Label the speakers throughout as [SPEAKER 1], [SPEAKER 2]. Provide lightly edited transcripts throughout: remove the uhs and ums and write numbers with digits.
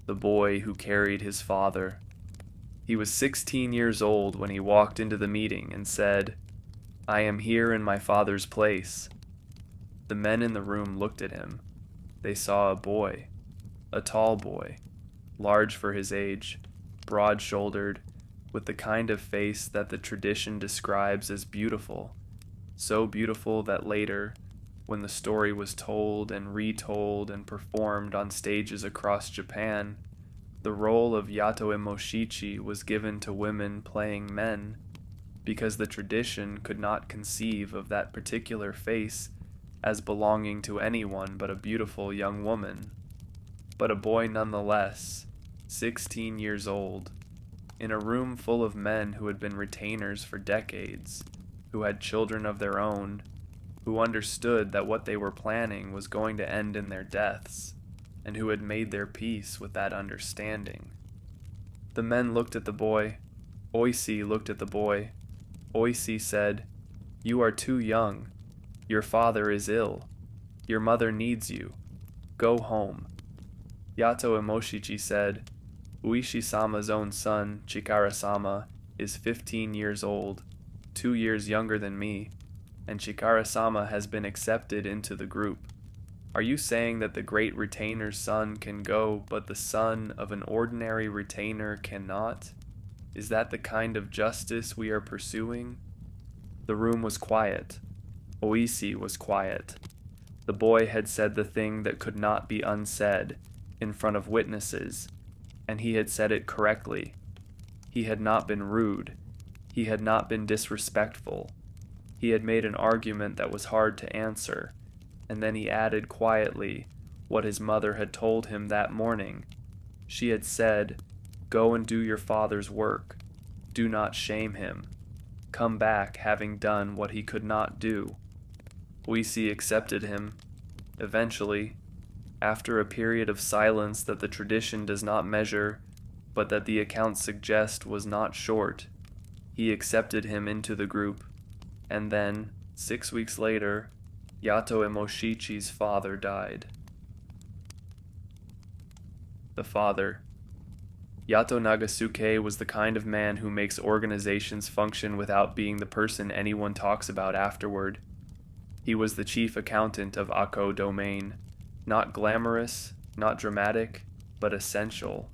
[SPEAKER 1] the boy who carried his father. He was 16 years old when he walked into the meeting and said, "I am here in my father's place." The men in the room looked at him. They saw a boy, a tall boy, large for his age, broad-shouldered, with the kind of face that the tradition describes as beautiful, so beautiful that later, when the story was told and retold and performed on stages across Japan, the role of Yato Emoshichi was given to women playing men, because the tradition could not conceive of that particular face as belonging to anyone but a beautiful young woman. But a boy nonetheless, 16 years old, in a room full of men who had been retainers for decades, who had children of their own, who understood that what they were planning was going to end in their deaths, and who had made their peace with that understanding. The men looked at the boy. Oishi looked at the boy. Oishi said, "You are too young. Your father is ill. Your mother needs you. Go home." Yato Emoshichi said, "Oishi-sama's own son, Chikara-sama, is 15 years old, 2 years younger than me, and Chikara-sama has been accepted into the group. Are you saying that the great retainer's son can go, but the son of an ordinary retainer cannot? Is that the kind of justice we are pursuing?" The room was quiet. Oishi was quiet. The boy had said the thing that could not be unsaid, in front of witnesses, and he had said it correctly. He had not been rude. He had not been disrespectful. He had made an argument that was hard to answer, and then he added quietly what his mother had told him that morning. She had said, "Go and do your father's work. Do not shame him. Come back having done what he could not do." Oishi accepted him. Eventually, after a period of silence that the tradition does not measure, but that the accounts suggest was not short, he accepted him into the group, and then, 6 weeks later, Yato Emoshichi's father died. The father. Yato Nagasuke was the kind of man who makes organizations function without being the person anyone talks about afterward. He was the chief accountant of Akko Domain, not glamorous, not dramatic, but essential.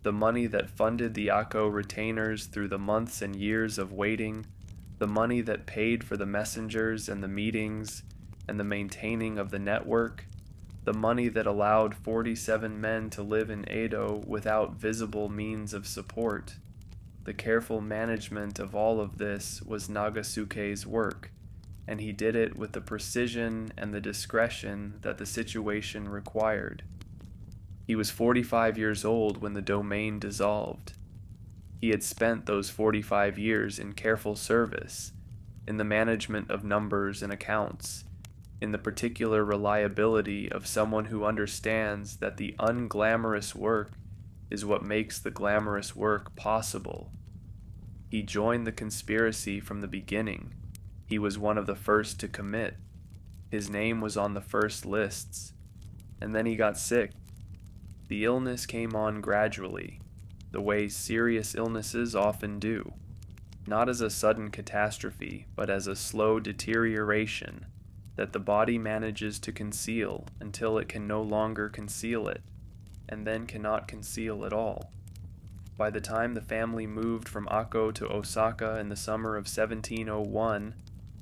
[SPEAKER 1] The money that funded the Akko retainers through the months and years of waiting, the money that paid for the messengers and the meetings and the maintaining of the network, the money that allowed 47 men to live in Edo without visible means of support. The careful management of all of this was Nagasuke's work, and he did it with the precision and the discretion that the situation required. He was 45 years old when the domain dissolved. He had spent those 45 years in careful service, in the management of numbers and accounts, in the particular reliability of someone who understands that the unglamorous work is what makes the glamorous work possible. He joined the conspiracy from the beginning. He was one of the first to commit. His name was on the first lists. And then he got sick. The illness came on gradually, the way serious illnesses often do. Not as a sudden catastrophe, but as a slow deterioration that the body manages to conceal until it can no longer conceal it, and then cannot conceal at all. By the time the family moved from Akko to Osaka in the summer of 1701,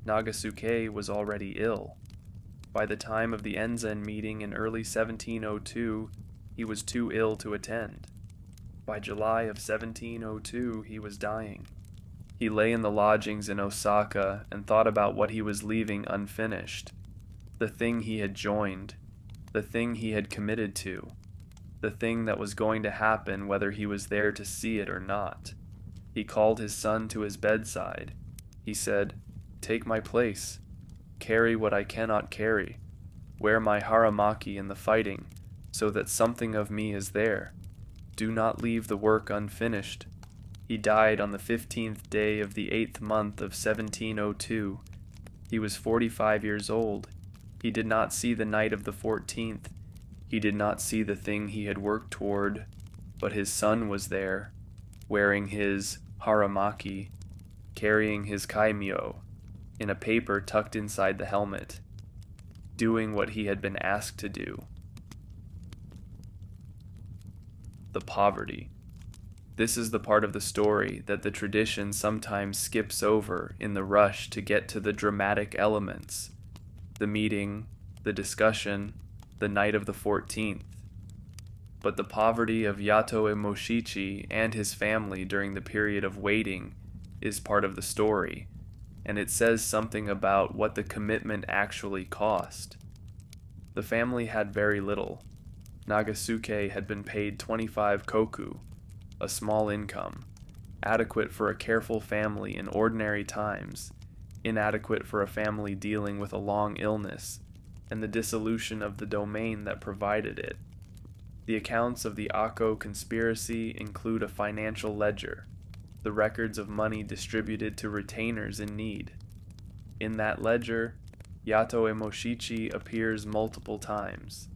[SPEAKER 1] Nagasuke was already ill. By the time of the Enzen meeting in early 1702, he was too ill to attend. By July of 1702, he was dying. He lay in the lodgings in Osaka and thought about what he was leaving unfinished, the thing he had joined, the thing he had committed to, the thing that was going to happen whether he was there to see it or not. He called his son to his bedside. He said, "Take my place. Carry what I cannot carry. Wear my haramaki in the fighting, so that something of me is there. Do not leave the work unfinished." He died on the 15th day of the 8th month of 1702. He was 45 years old. He did not see the night of the 14th. He did not see the thing he had worked toward, but his son was there, wearing his haramaki, carrying his kaimyo, in a paper tucked inside the helmet, doing what he had been asked to do. The poverty. This is the part of the story that the tradition sometimes skips over in the rush to get to the dramatic elements. The meeting, the discussion, the night of the 14th. But the poverty of Yato Emoshichi and his family during the period of waiting is part of the story, and it says something about what the commitment actually cost. The family had very little. Nagasuke had been paid 25 koku, a small income, adequate for a careful family in ordinary times, inadequate for a family dealing with a long illness, and the dissolution of the domain that provided it. The accounts of the Akko conspiracy include a financial ledger, the records of money distributed to retainers in need. In that ledger, Yato Emoshichi appears multiple times.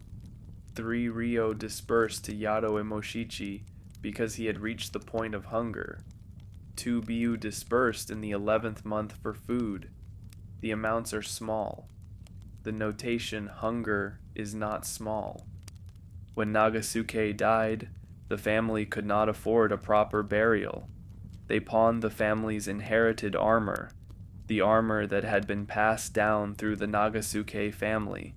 [SPEAKER 1] 3 ryo dispersed to Yato Emoshichi because he had reached the point of hunger. 2 biu dispersed in the 11th month for food. The amounts are small. The notation hunger is not small. When Nagasuke died, the family could not afford a proper burial. They pawned the family's inherited armor, the armor that had been passed down through the Nagasuke family,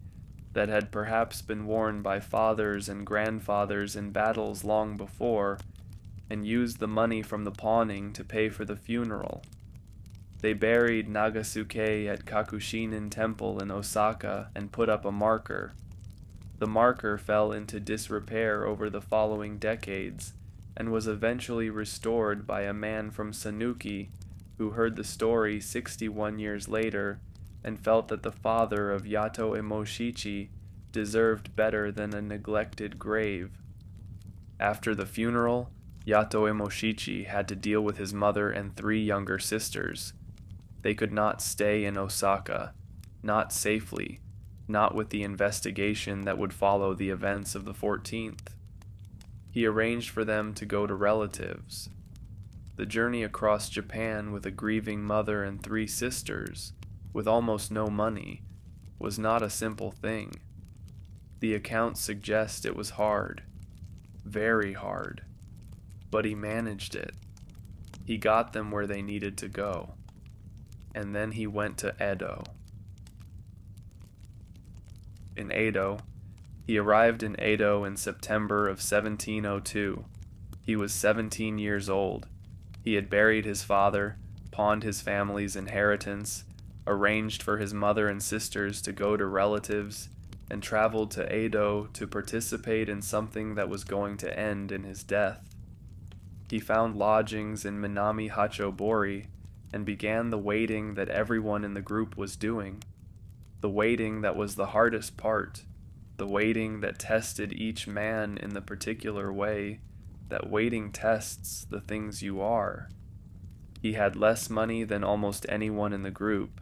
[SPEAKER 1] that had perhaps been worn by fathers and grandfathers in battles long before, and used the money from the pawning to pay for the funeral. They buried Nagasuke at Kakushinin Temple in Osaka and put up a marker. The marker fell into disrepair over the following decades, and was eventually restored by a man from Sanuki who heard the story 61 years later and felt that the father of Yato Emoshichi deserved better than a neglected grave. After the funeral, Yato Emoshichi had to deal with his mother and 3 younger sisters. They could not stay in Osaka, not safely, not with the investigation that would follow the events of the 14th. He arranged for them to go to relatives. The journey across Japan with a grieving mother and 3 sisters, with almost no money, was not a simple thing. The accounts suggest it was hard, very hard, but he managed it. He got them where they needed to go, and then he went to Edo. In Edo, he arrived in Edo in September of 1702. He was 17 years old. He had buried his father, pawned his family's inheritance, arranged for his mother and sisters to go to relatives, and traveled to Edo to participate in something that was going to end in his death. He found lodgings in Minami Hachobori and began the waiting that everyone in the group was doing. The waiting that was the hardest part, the waiting that tested each man in the particular way that waiting tests the things you are. He had less money than almost anyone in the group.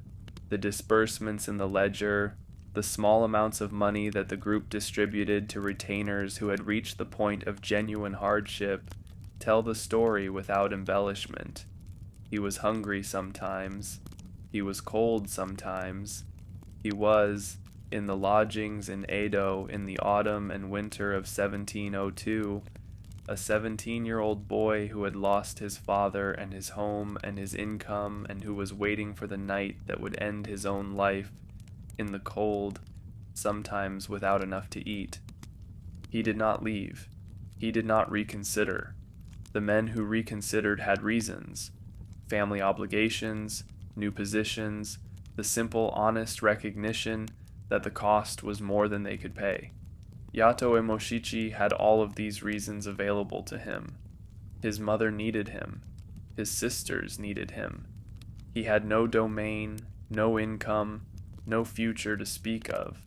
[SPEAKER 1] The disbursements in the ledger, the small amounts of money that the group distributed to retainers who had reached the point of genuine hardship, tell the story without embellishment. He was hungry sometimes. He was cold sometimes. He was, in the lodgings in Edo in the autumn and winter of 1702, a 17-year-old boy who had lost his father and his home and his income and who was waiting for the night that would end his own life, in the cold, sometimes without enough to eat. He did not leave. He did not reconsider. The men who reconsidered had reasons: family obligations, new positions, the simple, honest recognition that the cost was more than they could pay. Yato Emoshichi had all of these reasons available to him. His mother needed him. His sisters needed him. He had no domain, no income, no future to speak of.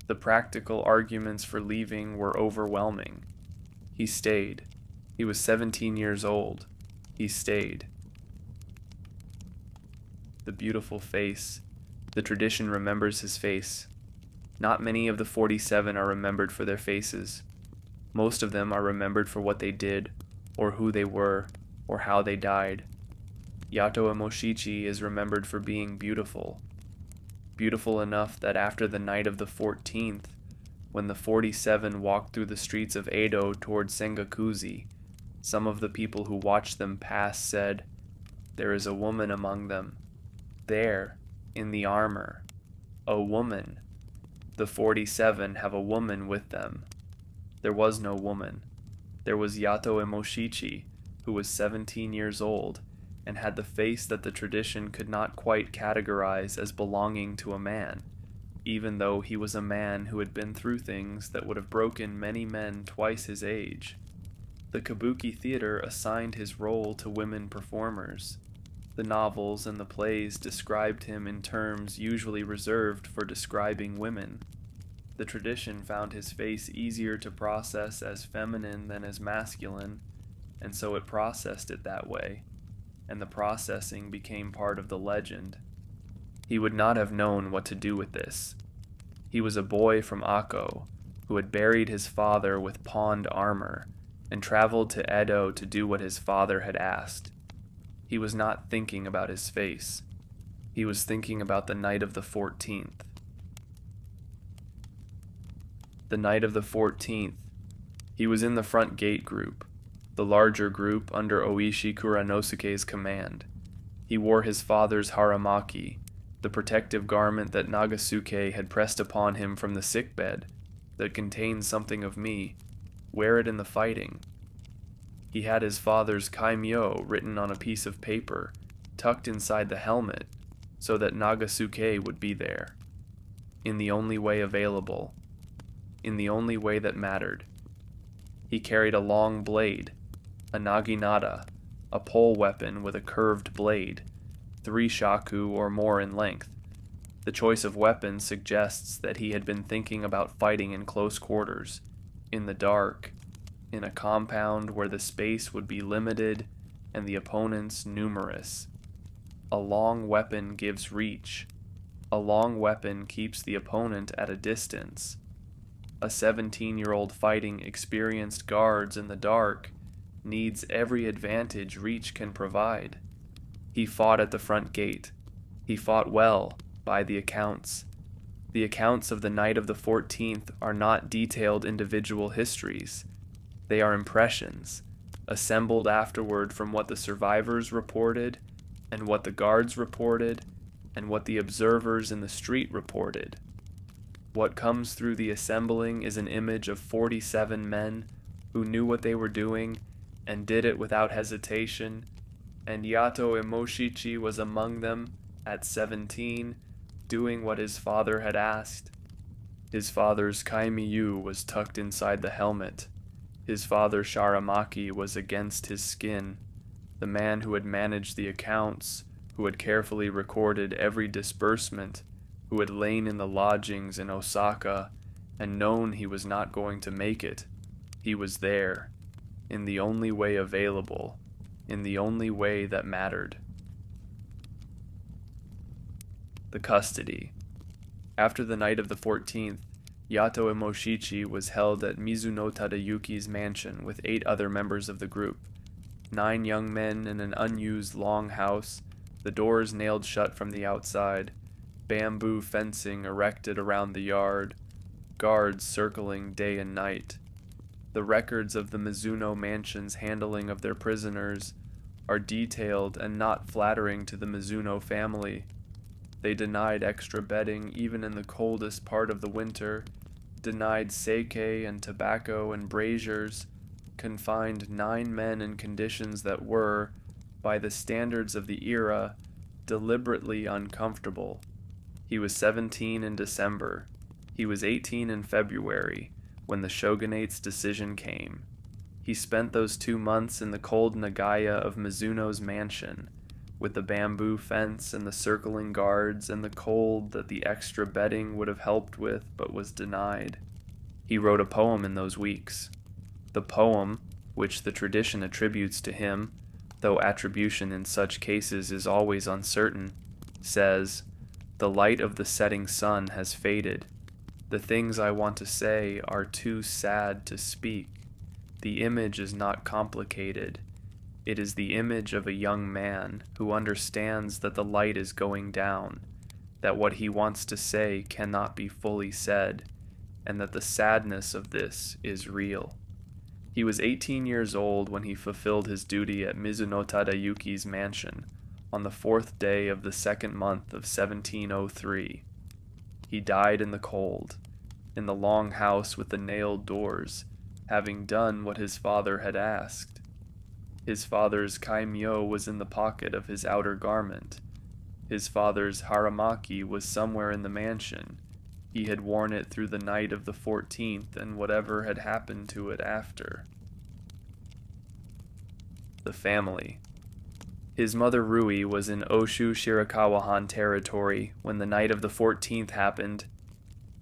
[SPEAKER 1] The practical arguments for leaving were overwhelming. He stayed. He was 17 years old. He stayed. The beautiful face. The tradition remembers his face. Not many of the 47 are remembered for their faces. Most of them are remembered for what they did, or who they were, or how they died. Yato Emoshichi is remembered for being beautiful. Beautiful enough that after the night of the 14th, when the 47 walked through the streets of Edo toward Sengakuzi, some of the people who watched them pass said, "There is a woman among them. There, in the armor. A woman. The 47 have a woman with them." There was no woman. There was Yato Emoshichi, who was 17 years old, and had the face that the tradition could not quite categorize as belonging to a man, even though he was a man who had been through things that would have broken many men twice his age. The kabuki theater assigned his role to women performers. The novels and the plays described him in terms usually reserved for describing women. The tradition found his face easier to process as feminine than as masculine, and so it processed it that way, and the processing became part of the legend. He would not have known what to do with this. He was a boy from Akko, who had buried his father with pawned armor, and traveled to Edo to do what his father had asked. He was not thinking about his face. He was thinking about the night of the 14th. The night of the 14th, he was in the front gate group, the larger group under Oishi Kuranosuke's command. He wore his father's haramaki, the protective garment that Nagasuke had pressed upon him from the sickbed, that contained something of me. Wear it in the fighting. He had his father's kaimyo written on a piece of paper, tucked inside the helmet, so that Nagasuke would be there. In the only way available. In the only way that mattered. He carried a long blade, a naginata, a pole weapon with a curved blade, 3 shaku or more in length. The choice of weapon suggests that he had been thinking about fighting in close quarters, in the dark, in a compound where the space would be limited and the opponents numerous. A long weapon gives reach. A long weapon keeps the opponent at a distance. A 17-year-old fighting experienced guards in the dark needs every advantage reach can provide. He fought at the front gate. He fought well, by the accounts. The accounts of the night of the 14th are not detailed individual histories. They are impressions, assembled afterward from what the survivors reported, and what the guards reported, and what the observers in the street reported. What comes through the assembling is an image of 47 men who knew what they were doing and did it without hesitation, and Yato Emoshichi was among them at 17, doing what his father had asked. His father's kaimiyu was tucked inside the helmet. His father's sharamaki was against his skin. The man who had managed the accounts, who had carefully recorded every disbursement, who had lain in the lodgings in Osaka and known he was not going to make it, he was there, in the only way available, in the only way that mattered. The custody. After the night of the 14th, Yato Emoshichi was held at Mizuno Tadayuki's mansion with 8 other members of the group. 9 young men in an unused long house, the doors nailed shut from the outside, bamboo fencing erected around the yard, guards circling day and night. The records of the Mizuno mansion's handling of their prisoners are detailed and not flattering to the Mizuno family. They denied extra bedding even in the coldest part of the winter, denied sake and tobacco and braziers, confined 9 men in conditions that were, by the standards of the era, deliberately uncomfortable. He was 17 in December. He was 18 in February, when the shogunate's decision came. He spent those 2 months in the cold Nagaya of Mizuno's mansion, with the bamboo fence and the circling guards and the cold that the extra bedding would have helped with but was denied. He wrote a poem in those weeks. The poem, which the tradition attributes to him, though attribution in such cases is always uncertain, says, "The light of the setting sun has faded. The things I want to say are too sad to speak. The image is not complicated. It is the image of a young man who understands that the light is going down, that what he wants to say cannot be fully said, and that the sadness of this is real. He was 18 years old when he fulfilled his duty at Mizuno Tadayuki's mansion on the 4th day of the 2nd month of 1703. He died in the cold, in the long house with the nailed doors, having done what his father had asked. His father's kaimyo was in the pocket of his outer garment. His father's haramaki was somewhere in the mansion. He had worn it through the night of the 14th and whatever had happened to it after. The family. His mother Rui was in Oshu Shirakawa-han territory when the night of the 14th happened.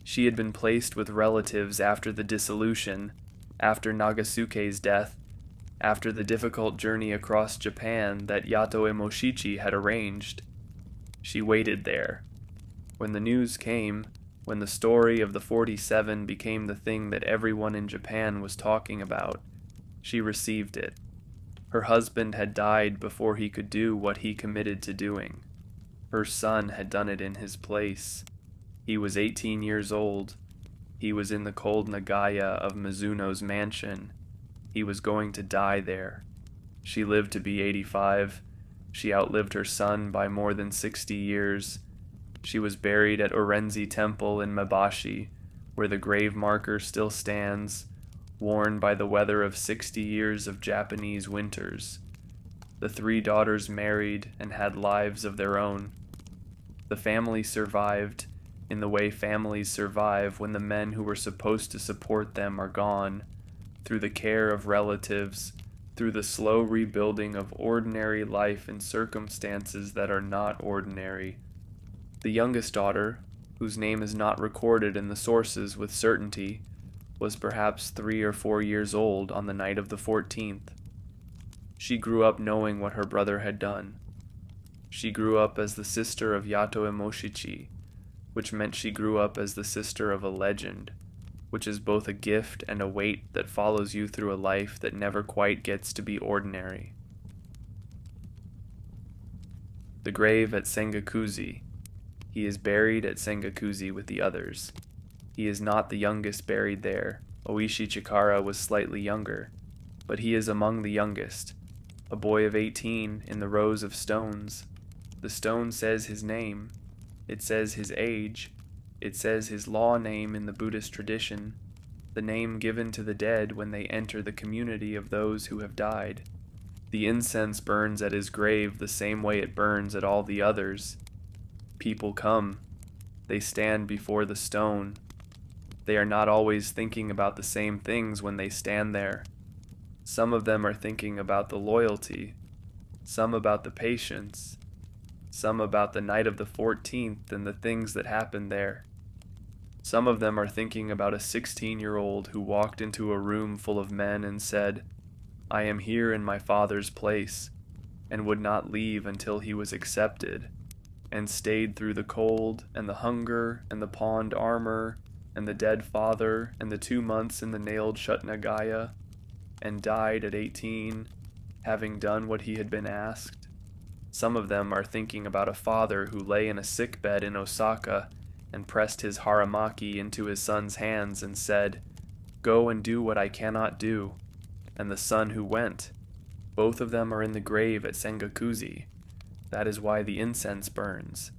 [SPEAKER 1] She had been placed with relatives after the dissolution, after Nagasuke's death, after the difficult journey across Japan that Yato Emoshichi had arranged. She waited there. When the news came, when the story of the 47 became the thing that everyone in Japan was talking about, she received it. Her husband had died before he could do what he committed to doing. Her son had done it in his place. He was 18 years old. He was in the cold Nagaya of Mizuno's mansion. He was going to die there. She lived to be 85. She outlived her son by more than 60 years. She was buried at Orenzi Temple in Mabashi, where the grave marker still stands, worn by the weather of 60 years of Japanese winters. The 3 daughters married and had lives of their own. The family survived, in the way families survive when the men who were supposed to support them are gone, through the care of relatives, through the slow rebuilding of ordinary life in circumstances that are not ordinary. The youngest daughter, whose name is not recorded in the sources with certainty, was perhaps 3 or 4 years old on the night of the 14th. She grew up knowing what her brother had done. She grew up as the sister of Yato Emoshichi, which meant she grew up as the sister of a legend, which is both a gift and a weight that follows you through a life that never quite gets to be ordinary. The grave at Sengakuzi. He is buried at Sengakuzi with the others. He is not the youngest buried there. Oishi Chikara was slightly younger, but he is among the youngest, a boy of 18 in the rows of stones. The stone says his name. It says his age. It says his law name in the Buddhist tradition, the name given to the dead when they enter the community of those who have died. The incense burns at his grave the same way it burns at all the others. People come. They stand before the stone. They are not always thinking about the same things when they stand there. Some of them are thinking about the loyalty, some about the patience, some about the night of the 14th and the things that happened there. Some of them are thinking about a 16-year-old who walked into a room full of men and said, "I am here in my father's place," and would not leave until he was accepted, and stayed through the cold and the hunger and the pawned armor and the dead father and the 2 months in the nailed-shut Nagaya, and died at 18, having done what he had been asked. Some of them are thinking about a father who lay in a sickbed in Osaka and pressed his haramaki into his son's hands and said, "Go and do what I cannot do," and the son who went. Both of them are in the grave at Sengakuzi. That is why the incense burns.